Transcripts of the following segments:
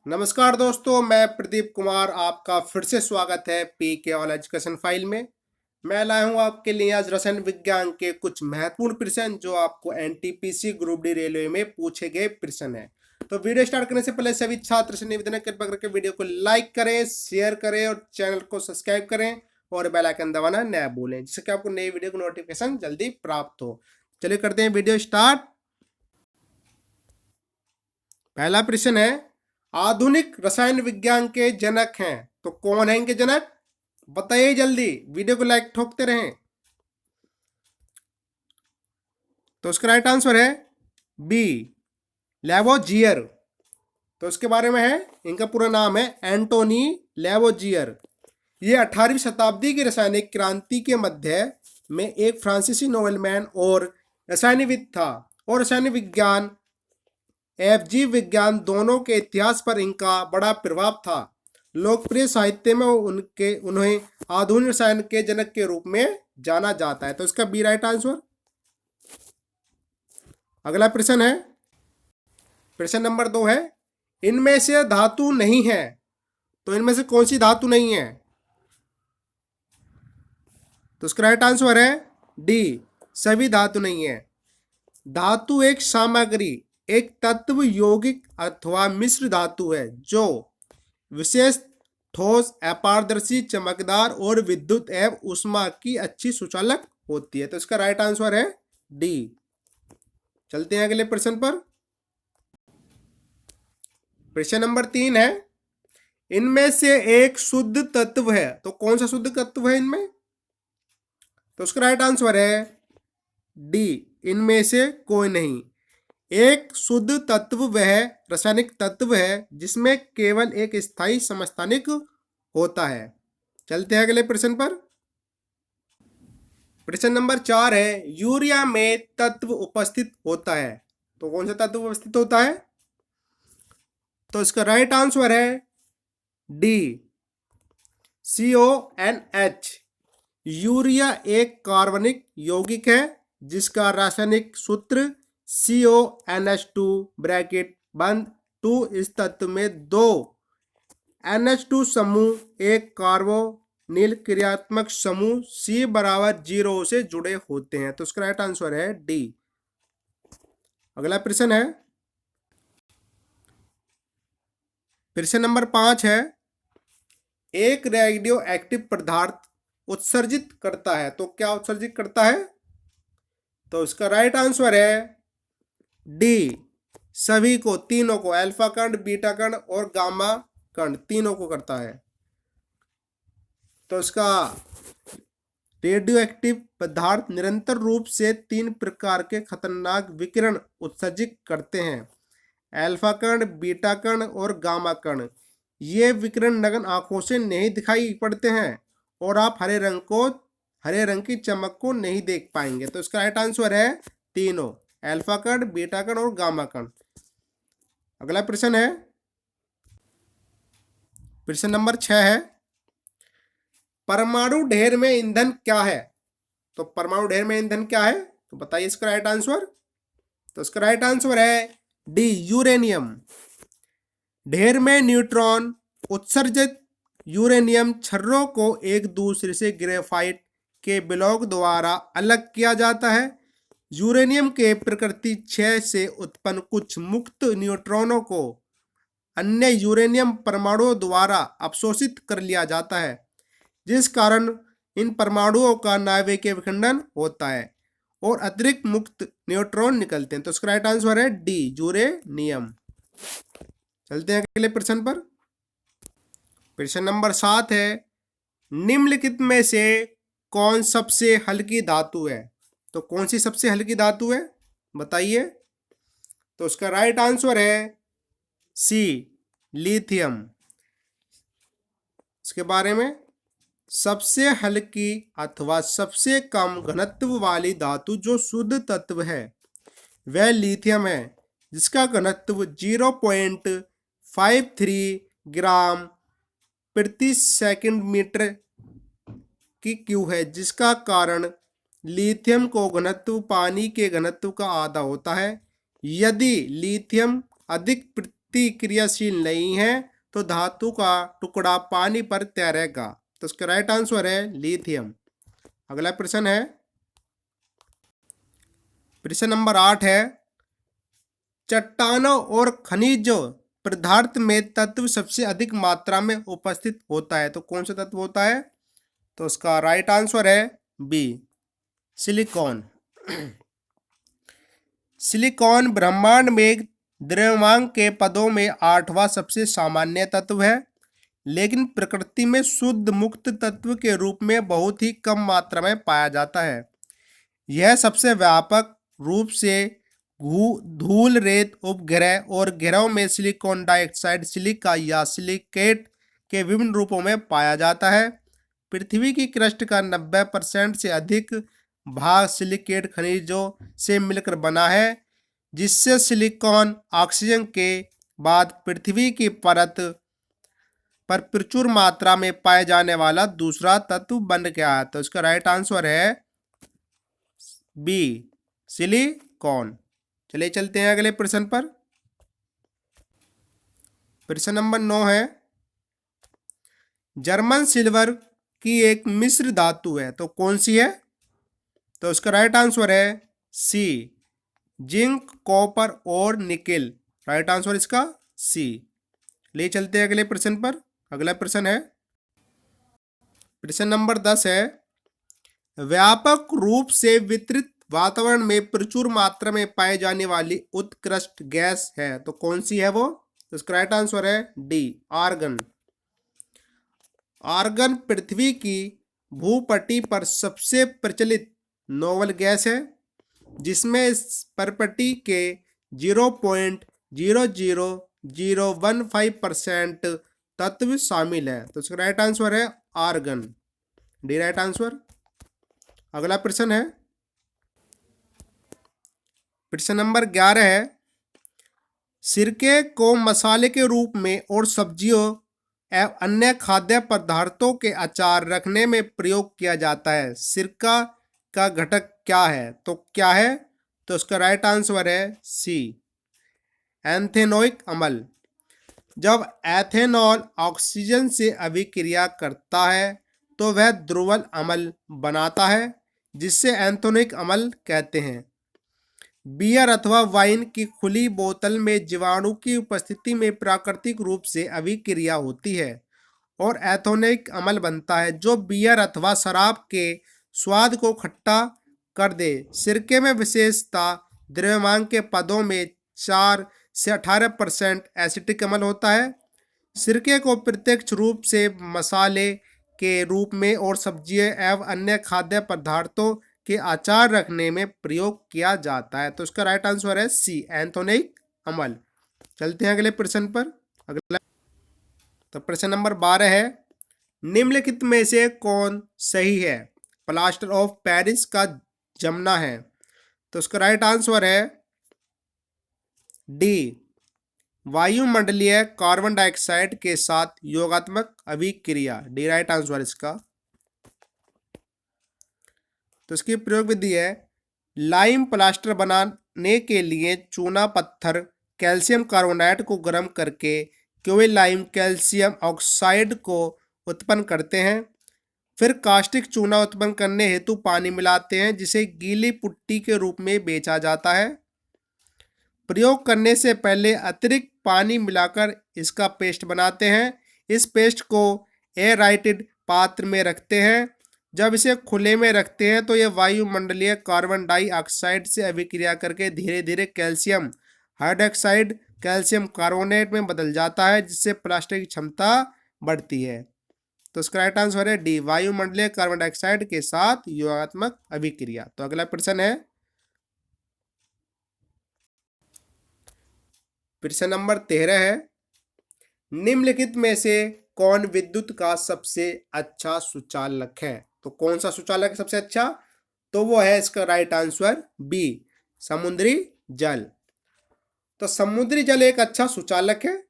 नमस्कार दोस्तों, मैं प्रदीप कुमार आपका फिर से स्वागत है पी के ऑल एजुकेशन फाइल में। मैं लाया हूँ आपके लिए आज रसायन विज्ञान के कुछ महत्वपूर्ण प्रश्न जो आपको एनटीपीसी ग्रुप डी रेलवे में पूछे गए प्रश्न है। तो वीडियो स्टार्ट करने से पहले सभी छात्र से निवेदन है, कृपया करके वीडियो को लाइक करें, शेयर करें और चैनल को सब्सक्राइब करें और बेल आइकन दबाना न भूलें, जिससे कि आपको नई वीडियो की नोटिफिकेशन जल्दी प्राप्त हो। चलिए करते हैं वीडियो स्टार्ट। पहला प्रश्न है, आधुनिक रसायन विज्ञान के जनक हैं तो कौन है इनके जनक? बताइए जल्दी, वीडियो को लाइक ठोकते रहें। तो उसका राइट आंसर है बी, लैवोजियर। तो उसके बारे में है, इनका पूरा नाम है एंटोनी लैवोजियर। ये 18वीं शताब्दी की रासायनिक क्रांति के मध्य में एक फ्रांसीसी नोबेलमैन और रसायनविद था और रसायन विज्ञान एवं जीव विज्ञान दोनों के इतिहास पर इनका बड़ा प्रभाव था। लोकप्रिय साहित्य में उन्हें आधुनिक रसायन के जनक के रूप में जाना जाता है। तो इसका बी राइट आंसर। अगला प्रश्न है, प्रश्न नंबर 2 है, इनमें से धातु नहीं है तो इनमें से कौन सी धातु नहीं है? तो इसका राइट आंसर है डी, सभी धातु नहीं है। धातु एक सामग्री, एक तत्व, यौगिक अथवा मिश्र धातु है जो विशेष ठोस, अपारदर्शी, चमकदार और विद्युत एवं ऊष्मा की अच्छी सुचालक होती है। तो इसका राइट आंसर है डी। चलते हैं अगले प्रश्न पर। प्रश्न नंबर 3 है, इनमें से एक शुद्ध तत्व है तो कौन सा शुद्ध तत्व है इनमें? तो उसका राइट आंसर है डी, इनमें से कोई नहीं। एक शुद्ध तत्व वह रासायनिक तत्व है जिसमें केवल एक स्थायी समस्थानिक होता है। चलते हैं अगले प्रश्न पर। प्रश्न नंबर 4 है, यूरिया में तत्व उपस्थित होता है तो कौन सा तत्व उपस्थित होता है? तो इसका राइट आंसर है डी, CONH। यूरिया एक कार्बनिक यौगिक है जिसका रासायनिक सूत्र CONH2 ब्रैकेट बंद 2। इस तत्व में दो NH2 समूह एक कार्बोनिल क्रियात्मक समूह C बराबर 0 से जुड़े होते हैं। तो इसका राइट आंसर है डी। अगला प्रश्न है, प्रश्न नंबर 5 है, एक रेडियो एक्टिव पदार्थ उत्सर्जित करता है तो क्या उत्सर्जित करता है? तो इसका राइट आंसर है डी, सभी को, तीनों को, अल्फा कण, बीटा कण और गामा कण, तीनों को करता है। तो इसका रेडियो एक्टिव पदार्थ निरंतर रूप से 3 प्रकार के खतरनाक विकिरण उत्सर्जित करते हैं, अल्फा कण, बीटा कण और गामा कण। ये विकिरण नग्न आंखों से नहीं दिखाई पड़ते हैं और आप हरे रंग की चमक को नहीं देख पाएंगे। तो इसका राइट आंसर है तीनों, अल्फा कण, बीटा कण और गामा कण। अगला प्रश्न है, प्रश्न नंबर 6 है, परमाणु ढेर में ईंधन क्या है? तो परमाणु ढेर में ईंधन क्या है तो बताइए इसका राइट आंसर। तो इसका राइट आंसर है डी, यूरेनियम। ढेर में न्यूट्रॉन उत्सर्जित यूरेनियम छर्रों को एक दूसरे से ग्रेफाइट के ब्लॉक द्वारा अलग किया जाता है। यूरेनियम के प्रकृति क्षय से उत्पन्न कुछ मुक्त न्यूट्रॉनों को अन्य यूरेनियम परमाणुओं द्वारा अवशोषित कर लिया जाता है, जिस कारण इन परमाणुओं का नाभिकीय विखंडन होता है और अतिरिक्त मुक्त न्यूट्रॉन निकलते हैं। तो इसका राइट आंसर है डी, यूरेनियम। चलते हैं अगले प्रश्न पर। प्रश्न नंबर 7 है, निम्नलिखित में से कौन सबसे हल्की धातु है? तो कौन सी सबसे हल्की धातु है बताइए। तो उसका राइट आंसर है सी, लिथियम। इसके बारे में, सबसे हल्की अथवा सबसे कम घनत्व वाली धातु जो शुद्ध तत्व है वह लिथियम है, जिसका घनत्व 0.53 ग्राम प्रति सेंटीमीटर की क्यू है, जिसका कारण लिथियम को घनत्व पानी के घनत्व का आधा होता है। यदि लिथियम अधिक प्रतिक्रियाशील नहीं है तो धातु का टुकड़ा पानी पर तैरेगा। तो इसका राइट आंसर है लिथियम। अगला प्रश्न है, प्रश्न नंबर 8 है, चट्टानों और खनिजों पदार्थ में तत्व सबसे अधिक मात्रा में उपस्थित होता है, तो कौन सा तत्व होता है? तो उसका राइट आंसर है बी, सिलिकॉन। सिलिकॉन ब्रह्मांड में द्रव्यमान के पदों में 8वां सबसे सामान्य तत्व है, लेकिन प्रकृति में शुद्ध मुक्त तत्व के रूप में बहुत ही कम मात्रा में पाया जाता है। यह सबसे व्यापक रूप से धूल, रेत, उपग्रह और ग्रहों में सिलिकॉन डाइऑक्साइड, सिलिका या सिलिकेट के विभिन्न रूपों में पाया जाता है। पृथ्वी की क्रस्ट का 90% से अधिक भाग सिलिकेट खनिजों से मिलकर बना है, जिससे सिलिकॉन ऑक्सीजन के बाद पृथ्वी की परत पर प्रचुर मात्रा में पाए जाने वाला दूसरा तत्व बन गया है। तो इसका राइट आंसर है बी, सिलिकॉन। चलिए चलते हैं अगले प्रश्न पर। प्रश्न नंबर 9 है, जर्मन सिल्वर की एक मिश्र धातु है, तो कौन सी है? तो इसका राइट आंसर है सी, जिंक, कॉपर और निकेल। राइट आंसर इसका सी। ले चलते हैं अगले प्रश्न पर। अगला प्रश्न है, प्रश्न नंबर 10 है, व्यापक रूप से वितरित वातावरण में प्रचुर मात्रा में पाई जाने वाली उत्कृष्ट गैस है, तो कौन सी है वो? तो इसका राइट आंसर है डी, आर्गन। आर्गन पृथ्वी की भूपट्टी पर सबसे प्रचलित नोबल गैस है, जिसमें इस परपट्टी के 0.00015% तत्व शामिल है। तो इसका राइट आंसर है आर्गन, डी राइट आंसर। अगला प्रश्न है, प्रश्न नंबर 11 है, सिरके को मसाले के रूप में और सब्जियों एवं अन्य खाद्य पदार्थों के अचार रखने में प्रयोग किया जाता है। सिरका का घटक क्या है? तो क्या है? तो उसका राइट आंसर है सी, एथेनोइक अम्ल। जब एथेनॉल ऑक्सीजन से अभिक्रिया करता है तो वह ध्रुवल अम्ल बनाता है, जिससे एथेनोइक अम्ल कहते हैं। बियर अथवा वाइन की खुली बोतल में जीवाणु की उपस्थिति में प्राकृतिक रूप से अभिक्रिया होती है और एथेनोइक अम्ल बनता है, जो बियर अथवा शराब के स्वाद को खट्टा कर दे। सिरके में विशेषता द्रव्यमान के पदों में 4 से 18% एसिटिक अम्ल होता है। सिरके को प्रत्यक्ष रूप से मसाले के रूप में और सब्जियों एवं अन्य खाद्य पदार्थों के अचार रखने में प्रयोग किया जाता है। तो इसका राइट आंसर है सी, एथेनोइक अम्ल। चलते हैं अगले प्रश्न पर। अगला तो प्रश्न नंबर 12 है, निम्नलिखित में से कौन सही है? प्लास्टर ऑफ पेरिस का जमना है। तो इसका राइट आंसर है डी, वायुमंडलीय कार्बन डाइऑक्साइड के साथ योगात्मक अभिक्रिया। डी राइट आंसर इसका। तो इसकी प्रयोग विधि है, लाइम प्लास्टर बनाने के लिए चूना पत्थर कैल्शियम कार्बोनेट को गर्म करके क्विलाइम कैल्शियम ऑक्साइड को उत्पन्न करते हैं। फिर कास्टिक चूना उत्पन्न करने हेतु पानी मिलाते हैं, जिसे गीली पुट्टी के रूप में बेचा जाता है। प्रयोग करने से पहले अतिरिक्त पानी मिलाकर इसका पेस्ट बनाते हैं। इस पेस्ट को एयर टाइट पात्र में रखते हैं। जब इसे खुले में रखते हैं तो यह वायुमंडलीय कार्बन डाइऑक्साइड से अभिक्रिया करके धीरे धीरे कैल्शियम हाइड्रोक्साइड कैल्शियम कार्बोनेट में बदल जाता है, जिससे प्लास्टर की क्षमता बढ़ती है। तो इसका राइट आंसर है डी, वायुमंडलीय कार्बन डाइऑक्साइड के साथ योगात्मक अभिक्रिया। तो अगला प्रश्न है, प्रश्न नंबर 13 है, निम्नलिखित में से कौन विद्युत का सबसे अच्छा सुचालक है? तो कौन सा सुचालक है सबसे अच्छा? तो वो है इसका राइट आंसर बी, समुद्री जल। तो समुद्री जल एक अच्छा सुचालक है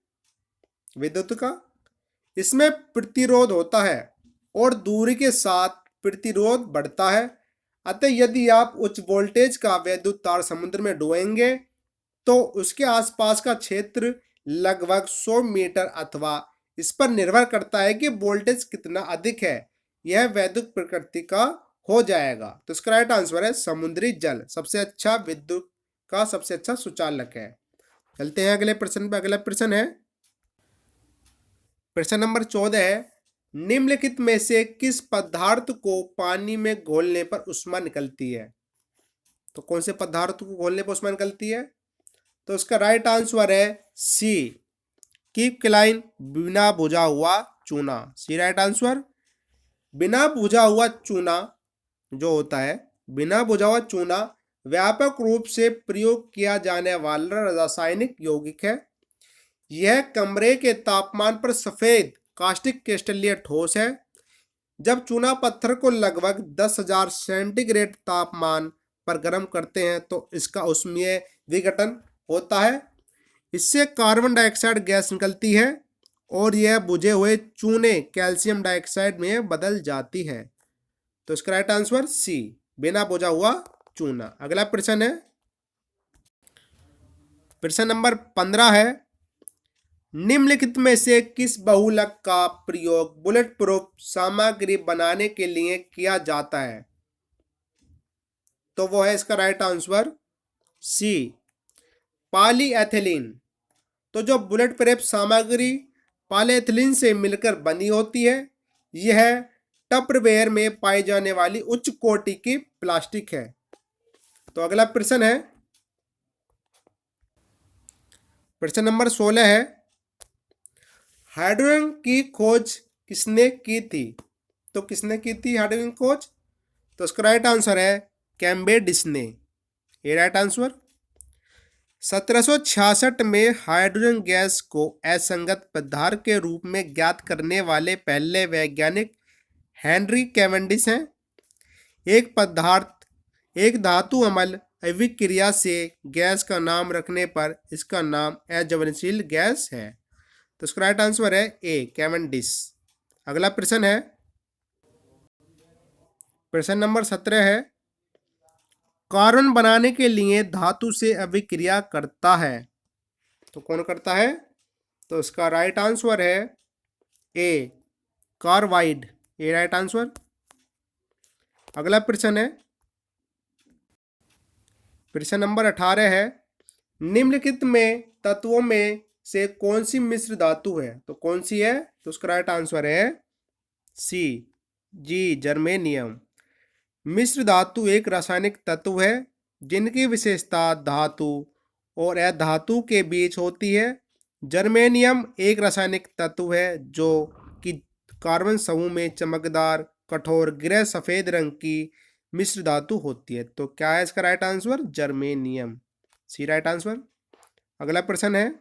विद्युत का। इसमें प्रतिरोध होता है और दूरी के साथ प्रतिरोध बढ़ता है। अतः यदि आप उच्च वोल्टेज का विद्युत तार समुद्र में डुबाएंगे तो उसके आसपास का क्षेत्र लगभग 100 मीटर अथवा इस पर निर्भर करता है कि वोल्टेज कितना अधिक है, यह वैद्युत प्रकृति का हो जाएगा। तो इसका राइट आंसर है समुद्री जल सबसे अच्छा विद्युत का सबसे अच्छा सुचालक है। चलते हैं अगले प्रश्न पे। अगला प्रश्न है प्रश्न नंबर 14 है, निम्नलिखित में से किस पदार्थ को पानी में घोलने पर ऊष्मा निकलती है? तो कौन से पदार्थ को घोलने पर ऊष्मा निकलती है? तो इसका राइट आंसर है सी, कीपक्लाइन, बिना भुजा हुआ चूना। सी राइट आंसर। बिना भुजा हुआ चूना जो होता है, बिना भुजा हुआ चूना व्यापक रूप से प्रयोग किया जाने वाला रासायनिक यौगिक है। यह कमरे के तापमान पर सफेद कास्टिक क्रिस्टलीय ठोस है। जब चूना पत्थर को लगभग 10,000 सेंटीग्रेड तापमान पर गर्म करते हैं तो इसका ऊष्मीय विघटन होता है। इससे कार्बन डाइऑक्साइड गैस निकलती है और यह बुझे हुए चूने कैल्शियम डाइऑक्साइड में बदल जाती है। तो इसका राइट आंसर सी, बिना बुझा हुआ चूना। अगला प्रश्न है प्रश्न नंबर 15 है, निम्नलिखित में से किस बहुलक का प्रयोग बुलेट प्रूफ सामग्री बनाने के लिए किया जाता है? तो वो है इसका राइट आंसर सी, पॉलीएथिलीन। तो जो बुलेट प्रूफ सामग्री पॉलीएथिलीन से मिलकर बनी होती है, यह टपरवेयर में पाई जाने वाली उच्च कोटि की प्लास्टिक है। तो अगला प्रश्न है प्रश्न नंबर 16 है, हाइड्रोजन की खोज किसने की थी? तो किसने की थी हाइड्रोजन की खोज? तो इसका राइट आंसर है कैम्बेडिस ने। ये राइट आंसर। 1766 में हाइड्रोजन गैस को असंगत पदार्थ के रूप में ज्ञात करने वाले पहले वैज्ञानिक हेनरी कैवेंडिश हैं। एक धातु अम्ल अभिक्रिया से गैस का नाम रखने पर इसका नाम अज्वलनशील गैस है। तो इसका राइट आंसर है ए, कैवेंडिश। अगला प्रश्न है प्रश्न नंबर 17 है, कार्बन बनाने के लिए धातु से अभिक्रिया करता है। तो कौन करता है? तो इसका राइट आंसर है ए, कार्बाइड। ए राइट आंसर। अगला प्रश्न है प्रश्न नंबर 18 है, निम्नलिखित में तत्वों में से कौन सी मिश्र धातु है? तो कौन सी है? तो उसका राइट आंसर है सी, जी, जर्मेनियम। मिश्र धातु एक रासायनिक तत्व है जिनकी विशेषता धातु और अधातु के बीच होती है। जर्मेनियम एक रासायनिक तत्व है जो कि कार्बन समूह में चमकदार कठोर गृह सफेद रंग की मिश्र धातु होती है। तो क्या है इसका राइट आंसर? जर्मेनियम। सी राइट आंसर। अगला प्रश्न है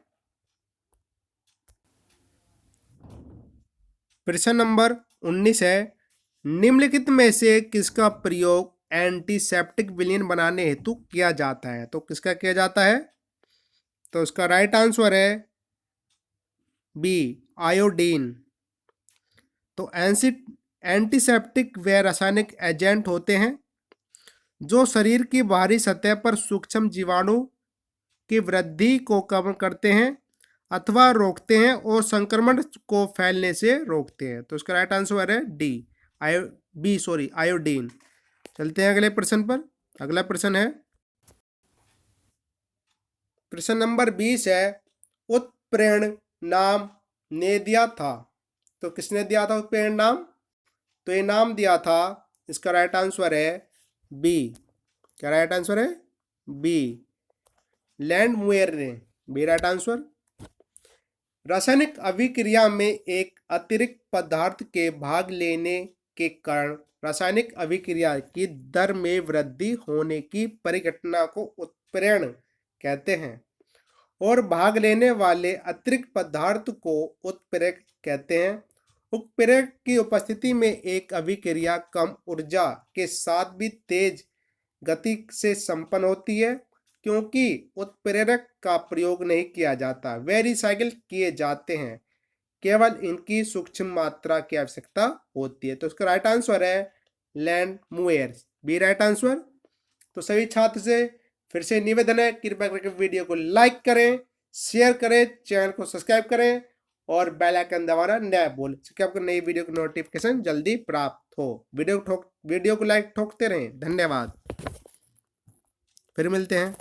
प्रश्न नंबर 19 है, निम्नलिखित में से किसका प्रयोग एंटीसेप्टिक विलयन बनाने हेतु किया जाता है? तो किसका किया जाता है? तो उसका राइट आंसर है बी, आयोडीन। तो एंटीसेप्टिक वे रासायनिक एजेंट होते हैं जो शरीर की बाहरी सतह पर सूक्ष्म जीवाणु की वृद्धि को कम करते हैं अथवा रोकते हैं और संक्रमण को फैलने से रोकते हैं। तो इसका राइट आंसर है डी, आयोडीन। चलते हैं अगले प्रश्न पर। अगला प्रश्न है प्रश्न नंबर 20 है, उत्प्रेरण नाम ने दिया था। तो किसने दिया था उत्प्रेरण नाम? तो ये नाम दिया था, इसका राइट आंसर है बी। क्या राइट आंसर है? बी, लैंडमुयर ने। B right answer. रासायनिक अभिक्रिया में एक अतिरिक्त पदार्थ के भाग लेने के कारण रासायनिक अभिक्रिया की दर में वृद्धि होने की परिघटना को उत्प्रेरण कहते हैं और भाग लेने वाले अतिरिक्त पदार्थ को उत्प्रेरक कहते हैं। उत्प्रेरक की उपस्थिति में एक अभिक्रिया कम ऊर्जा के साथ भी तेज गति से संपन्न होती है क्योंकि उत्प्रेरक का प्रयोग नहीं किया जाता, वे रिसाइकिल किए जाते हैं, केवल इनकी सूक्ष्म मात्रा की आवश्यकता होती है। तो इसका राइट आंसर है लैंडमुयर। B right answer. तो सभी छात्र से फिर से निवेदन है, कृपया करके वीडियो को लाइक करें, शेयर करें, चैनल को सब्सक्राइब करें और बेल आइकन दबाना न भूलें, ताकि आपको नई वीडियो की नोटिफिकेशन जल्दी प्राप्त हो। वीडियो को लाइक ठोकते रहें। धन्यवाद। फिर मिलते हैं।